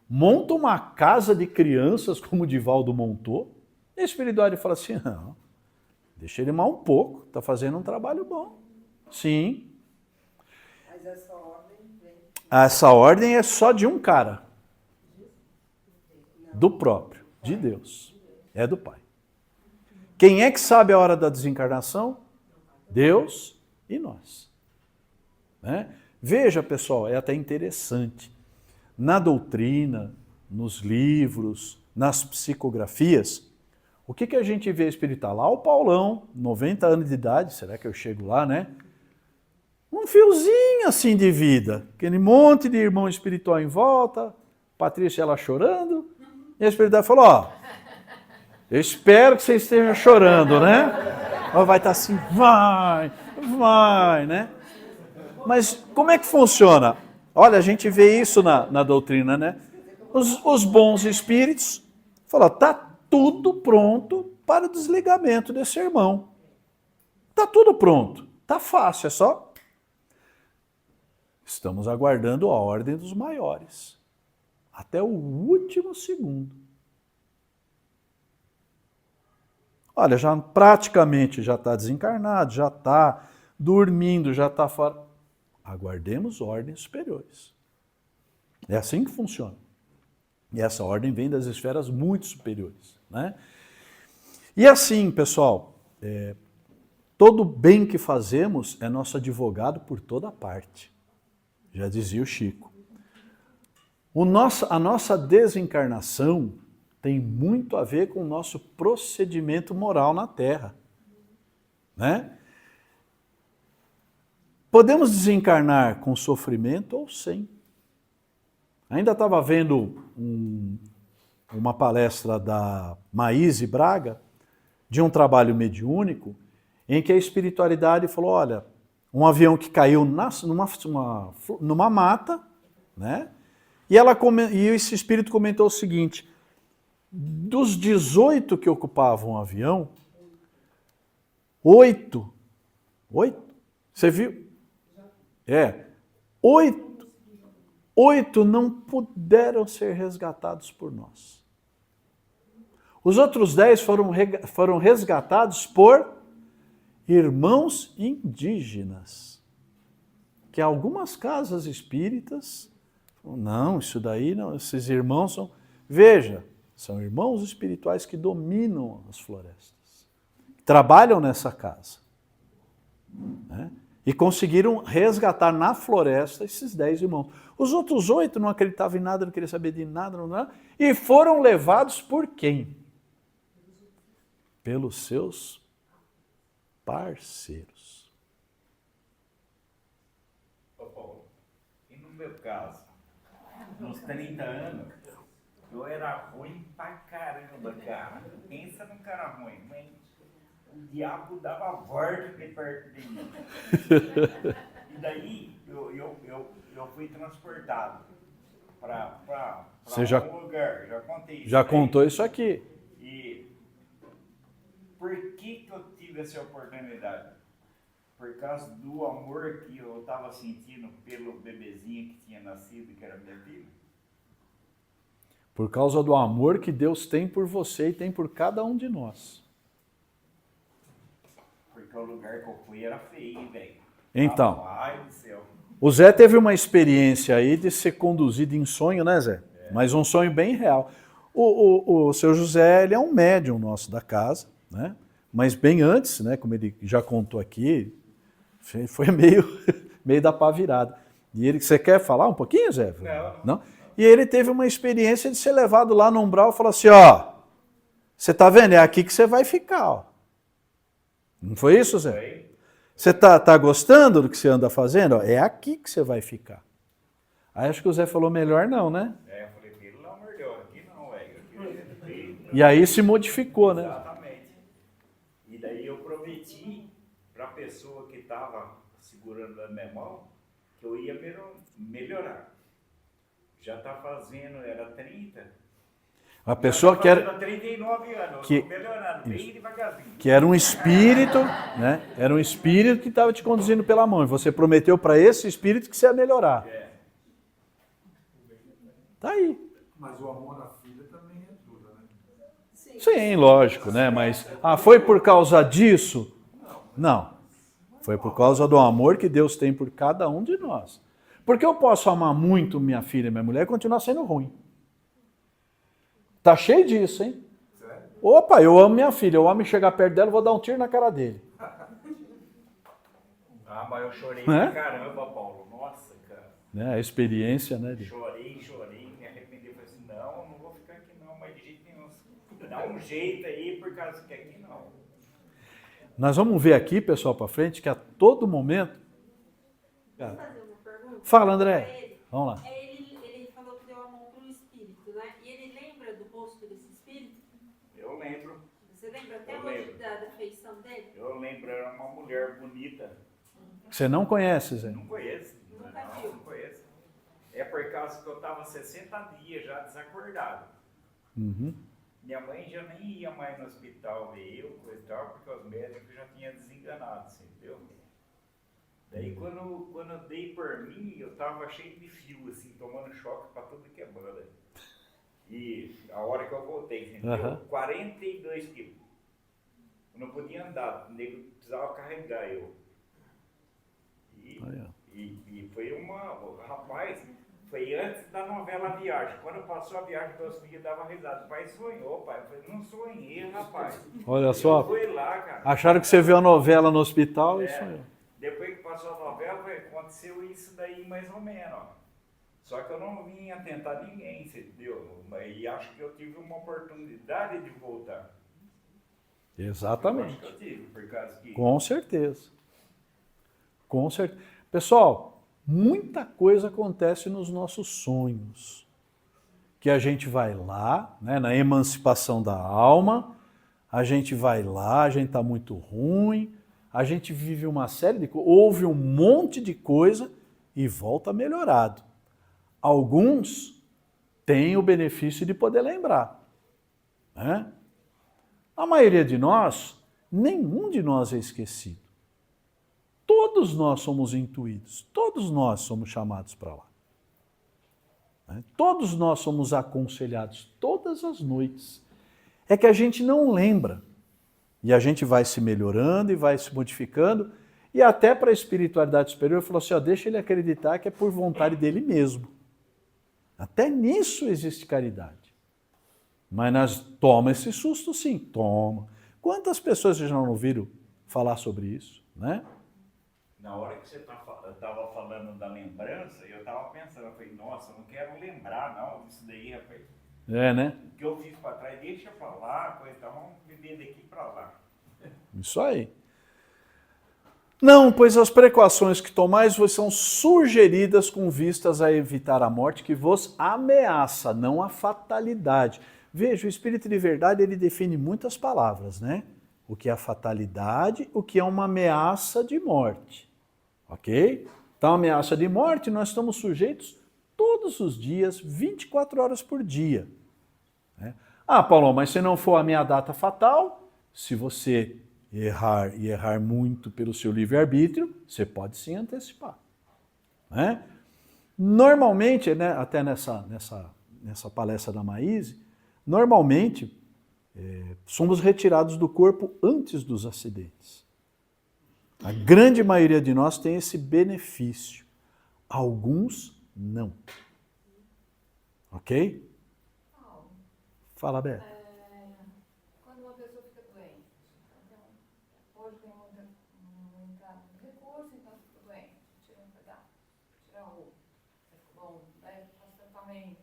Monta uma casa de crianças, como o Divaldo montou, e a espiritualidade fala assim, não, deixa ele mal um pouco, está fazendo um trabalho bom. Sim. Mas essa ordem vem... Essa ordem é só de um cara. Do próprio, de Deus. É do Pai. Quem é que sabe a hora da desencarnação? Deus e nós. Né? Veja, pessoal, é até interessante. Na doutrina, nos livros, nas psicografias, o que a gente vê espiritual? Lá o Paulão, 90 anos de idade, será que eu chego lá, né? Um fiozinho assim de vida, aquele monte de irmão espiritual em volta, Patrícia ela chorando, e a espiritualidade falou, ó, eu espero que você esteja chorando, né? Ela vai estar assim, vai, né? Mas como é que funciona? Olha, a gente vê isso na doutrina, né? Os bons espíritos falam, está tudo pronto para o desligamento desse irmão. Está tudo pronto, está fácil, é só... Estamos aguardando a ordem dos maiores, até o último segundo. Olha, já praticamente já está desencarnado, já está dormindo, já está fora. Aguardemos ordens superiores. É assim que funciona. E essa ordem vem das esferas muito superiores, né? E assim, pessoal, todo bem que fazemos é nosso advogado por toda parte. Já dizia o Chico. A nossa desencarnação tem muito a ver com o nosso procedimento moral na Terra, né? Podemos desencarnar com sofrimento ou sem. Ainda estava vendo uma palestra da Maíse Braga, de um trabalho mediúnico, em que a espiritualidade falou, olha, um avião que caiu numa mata, né? E esse espírito comentou o seguinte, dos 18 que ocupavam o avião, 8, você viu? 8 não puderam ser resgatados por nós. Os outros 10 foram resgatados por irmãos indígenas. Que algumas casas espíritas, não, isso daí não, esses irmãos são... Veja, são irmãos espirituais que dominam as florestas. Trabalham nessa casa. Né? E conseguiram resgatar na floresta esses 10 irmãos. Os outros 8 não acreditavam em nada, não queriam saber de nada, e foram levados por quem? Pelos seus parceiros. Ô Paulo, e no meu caso, nos 30 anos, Eu era ruim pra caramba, cara. Pensa num cara ruim, mas o diabo dava volta de perto de mim. E daí eu fui transportado para Você já- um lugar. Já contei isso. Já daí. contou isso aqui. E por que eu tive essa oportunidade? Por causa do amor que eu estava sentindo pelo bebezinho que tinha nascido, que era minha filha. Por causa do amor que Deus tem por você e tem por cada um de nós. Porque o lugar que eu fui era feio, velho. Então, Ai do céu. o Zé teve uma experiência aí de ser conduzido em sonho, né, Zé? Mas um sonho bem real. O seu José, ele é um médium nosso da casa, né? Mas bem antes, né, como ele já contou aqui, foi meio da pá virada. E ele, você quer falar um pouquinho, Zé? Não? E ele teve uma experiência de ser levado lá no umbral e falou assim, ó, você tá vendo? É aqui que você vai ficar, ó. Não foi isso, Zé? Foi. Você tá gostando do que você anda fazendo? Ó, é aqui que você vai ficar. Aí acho que o Zé falou melhor não, né? Eu falei, pelo amor de Deus, aqui não, velho. Aqui- E aí se modificou, né? Exatamente. E daí eu prometi para a pessoa que estava segurando na minha mão que eu ia melhorar. Já está fazendo, era 30. A pessoa Já que tá era, fazendo 39 anos, que- eu estou melhorando, bem devagarzinho. que era um espírito, né? Era um espírito que estava te conduzindo pela mão. E você prometeu para esse espírito que você ia melhorar. É. Tá aí. Mas o amor à filha também ajuda, né? Sim, lógico, né? Mas, foi por causa disso? Não. Foi por causa do amor que Deus tem por cada um de nós. Porque eu posso amar muito minha filha e minha mulher e continuar sendo ruim. Tá cheio disso, hein? Opa, eu amo minha filha, eu amo chegar perto dela e vou dar um tiro na cara dele. Ah, mas eu chorei Né? pra caramba, Paulo. Nossa, cara. Né? A experiência, né? Chorei, me arrependi. Falei assim, não vou ficar aqui não, mas de jeito nenhum. Dá um jeito aí, por causa que aqui não. Nós vamos ver aqui, pessoal, para frente, que a todo momento... Posso fazer uma pergunta? Fala, Pra André. ele? Vamos lá. Ele falou que deu a mão para um espírito, né? E ele lembra do rosto desse espírito? Eu lembro. Você lembra até Eu hoje lembro. da feição dele? Eu lembro, era uma mulher bonita. Você não conhece, Zé? Não conheço. Nunca viu. Não conheço. É por causa que eu estava 60 dias já desacordado. Uhum. Minha mãe já nem ia mais no hospital ver eu, coisa e tal, porque os médicos já tinham desenganado, assim, entendeu? Daí quando eu dei por mim, eu tava cheio de fio, assim, tomando choque pra tudo que é banda. E a hora que eu voltei, entendeu? Aham. 42 quilos. Eu não podia andar, o nego precisava carregar eu. Aí, ó. E foi rapaz, foi antes da novela Viagem. Quando passou a viagem, meus filhos davam risada. O pai sonhou, pai. Eu falei, não sonhei, rapaz. Olha só. Eu fui lá, cara. Acharam que você viu a novela no hospital e É. isso aí. Depois que passou a novela, aconteceu isso daí mais ou menos, ó. Só que eu não vim atentar ninguém, você entendeu? E acho que eu tive uma oportunidade de voltar. Eu acho Exatamente. que eu tive, por causa que... Com certeza. Com certeza. Pessoal, muita coisa acontece nos nossos sonhos. Que a gente vai lá, né, na emancipação da alma, a gente vai lá, a gente está muito ruim, a gente vive uma série de coisas, ouve um monte de coisa e volta melhorado. Alguns têm o benefício de poder lembrar, né? A maioria de nós, nenhum de nós é esquecido. Todos nós somos intuídos, todos nós somos chamados para lá. Né? Todos nós somos aconselhados todas as noites. É que a gente não lembra. E a gente vai se melhorando e vai se modificando. E até para a espiritualidade superior, falou assim, ó, deixa ele acreditar que é por vontade dele mesmo. Até nisso existe caridade. Mas nós toma esse susto, sim, toma. Quantas pessoas já não ouviram falar sobre isso, né? Na hora que você estava falando da lembrança, eu estava pensando, eu falei, nossa, eu não quero lembrar não disso daí, rapaz. É, né? O que eu fiz para trás, deixa para lá, coisa, então vamos viver daqui para lá. Isso aí. Não, pois as precauções que tomais vos são sugeridas com vistas a evitar a morte que vos ameaça, não a fatalidade. Veja, o Espírito de Verdade, ele define muitas palavras, né? O que é a fatalidade, o que é uma ameaça de morte. Ok? Então, ameaça de morte, nós estamos sujeitos todos os dias, 24 horas por dia. Né? Ah, Paulo, mas se não for a minha data fatal, se você errar e errar muito pelo seu livre-arbítrio, você pode sim antecipar. Né? Normalmente, né, até nessa palestra da Maíse, normalmente somos retirados do corpo antes dos acidentes. A grande maioria de nós tem esse benefício. Alguns não. Ok? Fala, Beto. Quando uma pessoa fica doente, então, hoje tem muito recurso, então fica doente, tira um pedaço, tira o bom, daí faz tratamento,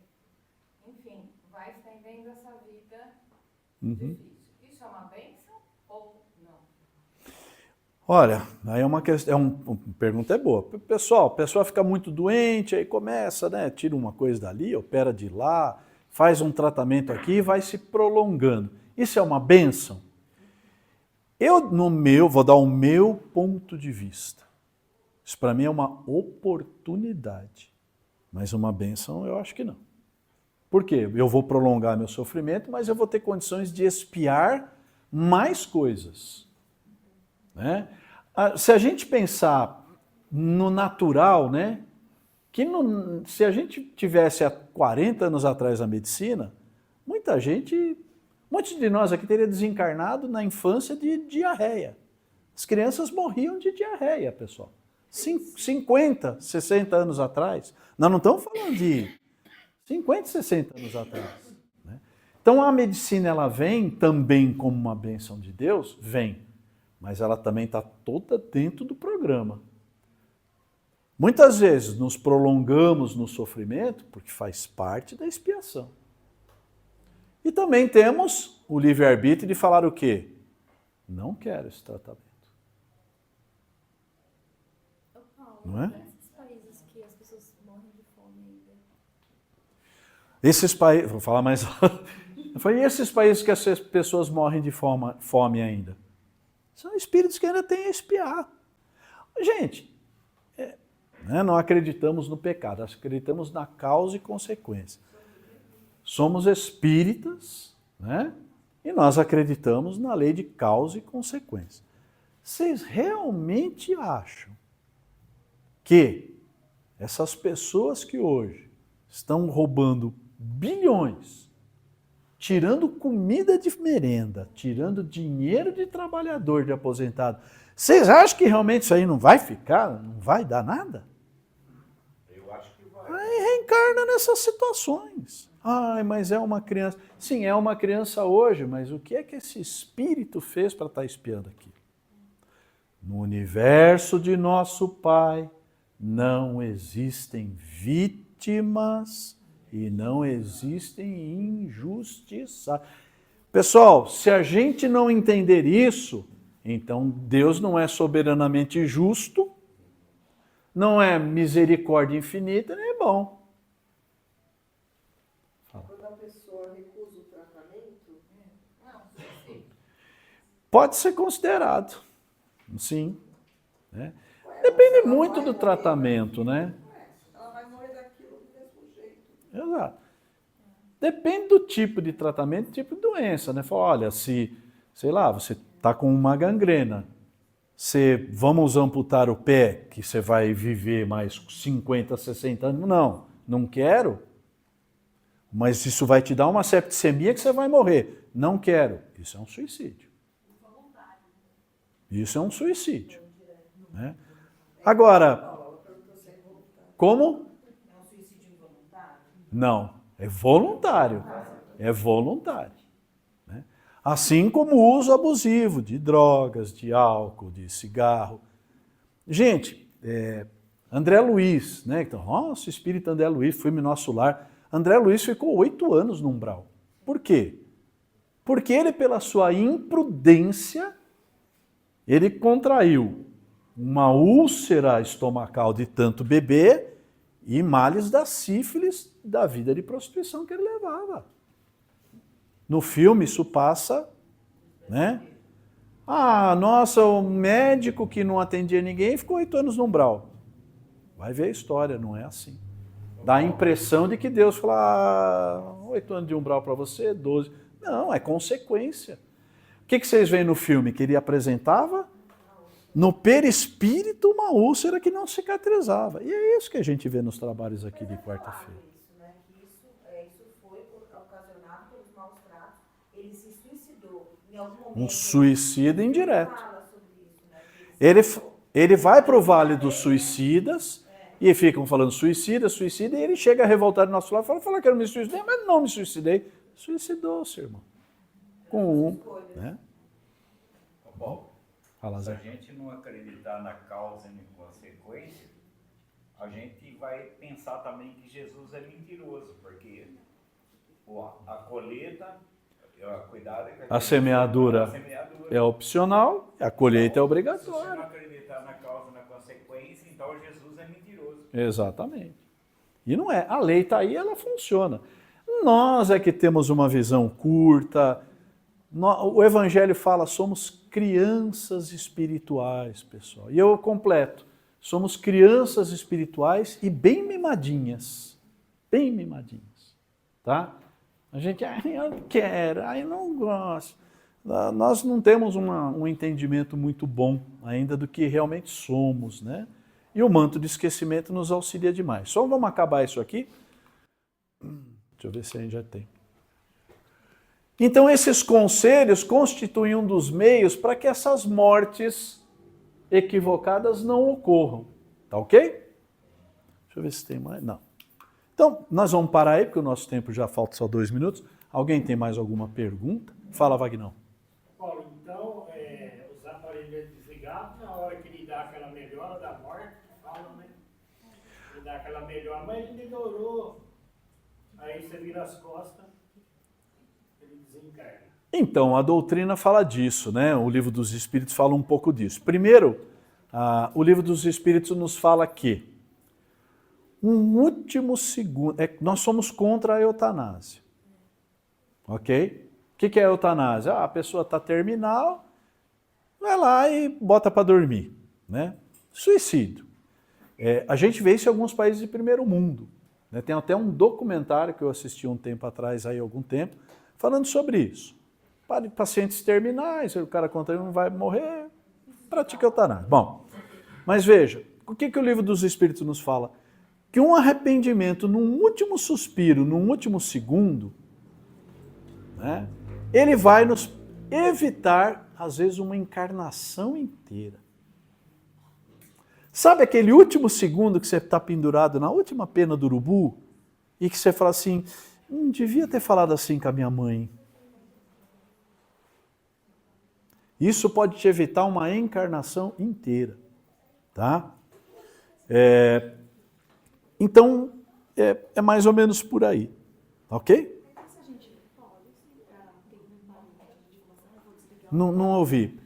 enfim, vai estendendo essa vida difícil. Isso é uma bênção ou não? Olha, aí é uma questão, pergunta é boa. Pessoal, a pessoa fica muito doente, aí começa, né, tira uma coisa dali, opera de lá, faz um tratamento aqui e vai se prolongando. Isso é uma bênção? Vou dar o meu ponto de vista. Isso para mim é uma oportunidade. Mas uma bênção eu acho que não. Por quê? Eu vou prolongar meu sofrimento, mas eu vou ter condições de expiar mais coisas. Né? Se a gente pensar no natural, né? Se a gente tivesse há 40 anos atrás a medicina, muitos de nós aqui teria desencarnado na infância de diarreia. As crianças morriam de diarreia, pessoal. 50, 60 anos atrás. Nós não estamos falando de 50, 60 anos atrás. Né? Então a medicina, ela vem também como uma bênção de Deus? Vem. Mas ela também está toda dentro do programa. Muitas vezes nos prolongamos no sofrimento porque faz parte da expiação. E também temos o livre-arbítrio de falar o quê? Não quero esse tratamento. Não é? Esses países que as pessoas morrem de fome ainda. Esses países, vou falar mais. Foi esses países que as pessoas morrem de fome ainda. São espíritos que ainda têm a expiar. Gente, não acreditamos no pecado, acreditamos na causa e consequência. Somos espíritas, né? E nós acreditamos na lei de causa e consequência. Vocês realmente acham que essas pessoas que hoje estão roubando bilhões, tirando comida de merenda, tirando dinheiro de trabalhador, de aposentado, vocês acham que realmente isso aí não vai ficar, não vai dar nada? Eu acho que vai. Aí reencarna nessas situações. Ai, mas é uma criança. Sim, é uma criança hoje, mas o que é que esse espírito fez para estar espiando aqui? No universo de nosso Pai não existem vítimas e não existem injustiçados. Pessoal, se a gente não entender isso, então Deus não é soberanamente justo, não é misericórdia infinita, nem é bom. Quando a pessoa recusa o tratamento, Pode ser considerado, sim. Né? Depende muito do tratamento, né? ela vai morrer daquilo do mesmo jeito. Exato. Depende do tipo de tratamento, tipo de doença, né? Fala, olha, sei lá, você está com uma gangrena, vamos amputar o pé, que você vai viver mais 50, 60 anos. Não quero. Mas isso vai te dar uma septicemia que você vai morrer. Não quero. Isso é um suicídio. Isso é um suicídio. Né? Agora, como? É um suicídio involuntário? Não, é voluntário. É voluntário. Né? Assim como o uso abusivo de drogas, de álcool, de cigarro. Gente, André Luiz, né? Então, nossa, espírito André Luiz, foi-me nosso lar. André Luiz ficou 8 anos no umbral. Por quê? Porque ele, pela sua imprudência, ele contraiu uma úlcera estomacal de tanto beber e males da sífilis da vida de prostituição que ele levava. No filme isso passa, né? Ah, nossa, o médico que não atendia ninguém ficou 8 anos no umbral. Vai ver a história, não é assim. Dá a impressão de que Deus fala, 8 anos de umbral para você, 12. Não, é consequência. O que vocês veem no filme? Que ele apresentava no perispírito uma úlcera que não cicatrizava. E é isso que a gente vê nos trabalhos aqui de quarta-feira. Isso, né? Que isso foi ocasionado pelos maus tratos. Ele se suicidou. Em algum momento, Um suicídio indireto. fala sobre isso, né? Ele vai para o Vale dos Suicidas e ficam falando suicida, suicida, e ele chega revoltado do nosso lado e fala que eu não me suicidei, mas não me suicidei. Suicidou-se, irmão. Com um, né? Bom, Fala, se a Zé. gente não acreditar na causa e na consequência, a gente vai pensar também que Jesus é mentiroso, porque a colheita, cuidado com A semeadura é opcional, a colheita é Se você não obrigatória. acreditar na causa e na consequência, então Jesus é mentiroso. Exatamente. E não é. A lei está aí, ela funciona. Nós é que temos uma visão curta. O Evangelho fala, somos crianças espirituais, pessoal. E eu completo. Somos crianças espirituais e bem mimadinhas. Bem mimadinhas. Tá? A gente, eu quero, eu não gosto. Nós não temos um entendimento muito bom ainda do que realmente somos, né? E o manto de esquecimento nos auxilia demais. Só vamos acabar isso aqui. Deixa eu ver se a gente já tem. Então, esses conselhos constituem um dos meios para que essas mortes equivocadas não ocorram. Tá ok? Deixa eu ver se tem mais. Não. Então, nós vamos parar aí, porque o nosso tempo já falta só 2 minutos. Alguém tem mais alguma pergunta? Fala, Vagnão. Paulo, então, os aparelhos desligados, na hora que ele dá aquela melhora da morte, fala, né? Ele dá aquela melhora, mas ele melhorou. Aí você vira as costas, ele desencarna. Então, a doutrina fala disso, né? O Livro dos Espíritos fala um pouco disso. Primeiro, o Livro dos Espíritos nos fala que um último segundo... nós somos contra a eutanásia. Ok? O que é a eutanásia? A pessoa está terminal, vai lá e bota para dormir. Né? Suicídio. A gente vê isso em alguns países de primeiro mundo. Né? Tem até um documentário que eu assisti um tempo atrás, aí algum tempo, falando sobre isso. Para pacientes terminais, o cara conta que não vai morrer, pratica eutanásia. Bom, mas veja, o que o Livro dos Espíritos nos fala? Que um arrependimento num último suspiro, num último segundo, né, ele vai nos evitar, às vezes, uma encarnação inteira. Sabe aquele último segundo que você está pendurado na última pena do urubu e que você fala assim, não devia ter falado assim com a minha mãe. Isso pode te evitar uma encarnação inteira, tá? Então, é mais ou menos por aí, ok? Não ouvi.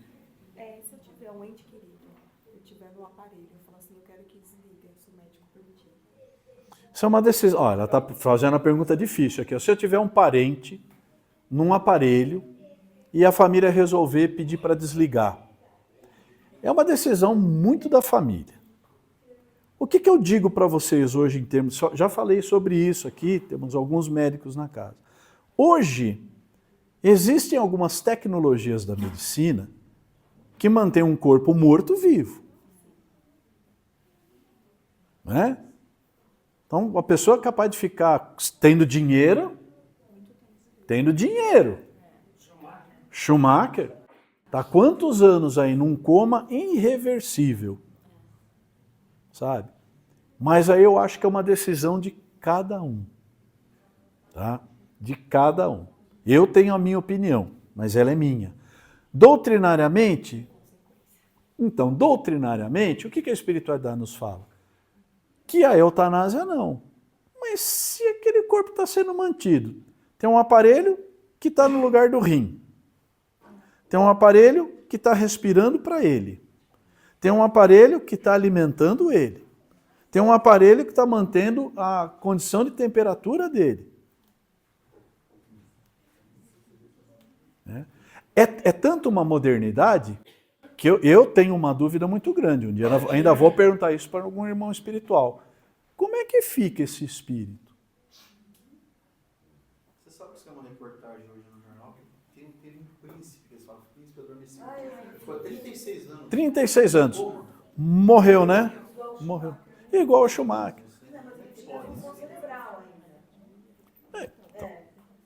Se eu tiver um ente querido, eu tiver no aparelho, eu falo assim, eu quero que desligue, se o médico permitir. Isso é uma decisão. Olha, ela está fazendo uma pergunta difícil aqui. Se eu tiver um parente num aparelho e a família resolver pedir para desligar, é uma decisão muito da família. O que eu digo para vocês hoje em termos... Já falei sobre isso aqui, temos alguns médicos na casa. Hoje, existem algumas tecnologias da medicina que mantêm um corpo morto vivo. Né? Então, a pessoa é capaz de ficar tendo dinheiro. Schumacher está quantos anos aí num coma irreversível? Sabe? Mas aí eu acho que é uma decisão de cada um. Tá? De cada um. Eu tenho a minha opinião, mas ela é minha. Doutrinariamente, o que a espiritualidade nos fala? Que a eutanásia não. Mas se aquele corpo está sendo mantido, tem um aparelho que está no lugar do rim. Tem um aparelho que está respirando para ele. Tem um aparelho que está alimentando ele. Tem um aparelho que está mantendo a condição de temperatura dele. É tanto uma modernidade que eu tenho uma dúvida muito grande. Um dia eu ainda vou perguntar isso para algum irmão espiritual. Como é que fica esse espírito? Você sabe que isso é uma reportagem hoje no jornal? Que teve um príncipe, que eles falam, príncipe adormecido. Ficou 36 anos. 36 anos. Morreu, né? Morreu. Igual o Schumacher. Não, mas ele tinha função cerebral ainda.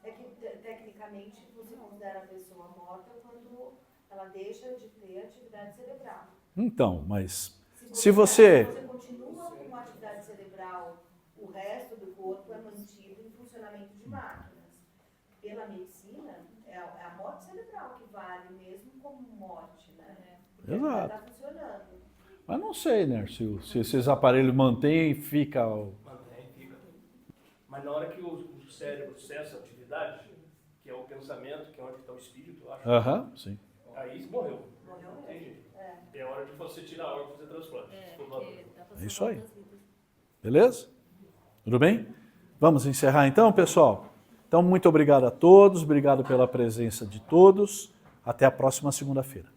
É que tecnicamente você considera a pessoa morta quando ela deixa de ter atividade cerebral. Então, mas se você... Você continua com uma atividade cerebral, o resto do corpo é mantido em funcionamento de máquinas. Pela medicina, é a morte cerebral que vale mesmo como morte, né? Porque Exato. está funcionando. Mas não sei, né? Se esses aparelhos mantêm, fica... Mantém, fica. Mas na hora que o cérebro cessa a atividade, que é o pensamento, que é onde está o espírito, eu acho. Aham, sim. Aí morreu. Morreu Não tem jeito. É. É hora de você tirar a órgão e fazer transplante. É isso aí. Beleza? Tudo bem? Vamos encerrar então, pessoal? Então, muito obrigado a todos, obrigado pela presença de todos. Até a próxima segunda-feira.